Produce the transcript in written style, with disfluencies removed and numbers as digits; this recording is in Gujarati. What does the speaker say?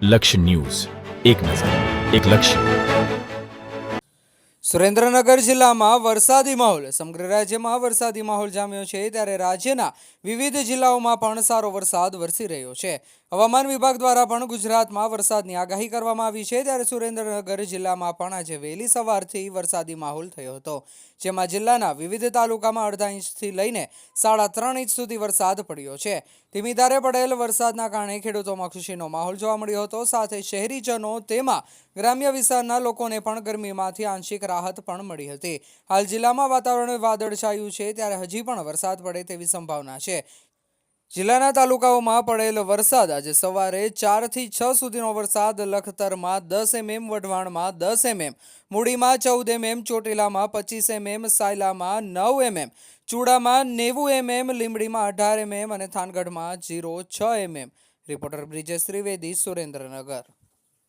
લક્ષ્ય ન્યૂઝ, એક નજર, એક લક્ષ્ય. સુરેન્દ્રનગર જિલ્લામાં વરસાદી માહોલ. સમગ્ર રાજ્યમાં વરસાદી માહોલ જામ્યો છે, ત્યારે રાજ્યના વિવિધ જિલ્લાઓમાં પણ સારો વરસાદ વરસી રહ્યો છે. હવામાન વિભાગ દ્વારા પણ ગુજરાતમાં વરસાદની આગાહી કરવામાં આવી છે, ત્યારે સુરેન્દ્રનગર જિલ્લામાં પણ આજે વહેલી સવારથી વરસાદી માહોલ થયો હતો, જેમાં જિલ્લાના વિવિધ તાલુકામાં અડધા ઇંચથી લઈને 3.5 ઇંચ સુધી વરસાદ પડ્યો છે. ધીમી ધારે પડેલ વરસાદના કારણે ખેડૂતોમાં ખુશીનો માહોલ જોવા મળ્યો હતો. સાથે શહેરીજનો તેમાં ગ્રામ્ય વિસ્તારના લોકોને પણ ગરમીમાંથી આંશિક રાહત પણ મળી હતી. હાલ જિલ્લામાં વાતાવરણ વાદળછાયું છે, ત્યારે હજી પણ વરસાદ પડે તેવી સંભાવના છે. જિલ્લાના તાલુકાઓમાં પડેલો વરસાદ આજે સવારે 4 થી 6 સુધીનો વરસાદ લખતરમાં 10 mm, વઢવાણમાં 10 mm, મૂડીમાં 14 mm, ચોટીલામાં 25 mm, સાયલામાં 9 mm, ચૂડામાં 90 mm, લીંબડીમાં 18 mm અને થાનગઢમાં 0.6 mm. રિપોર્ટર બ્રિજેશ ત્રિવેદી, સુરેન્દ્રનગર.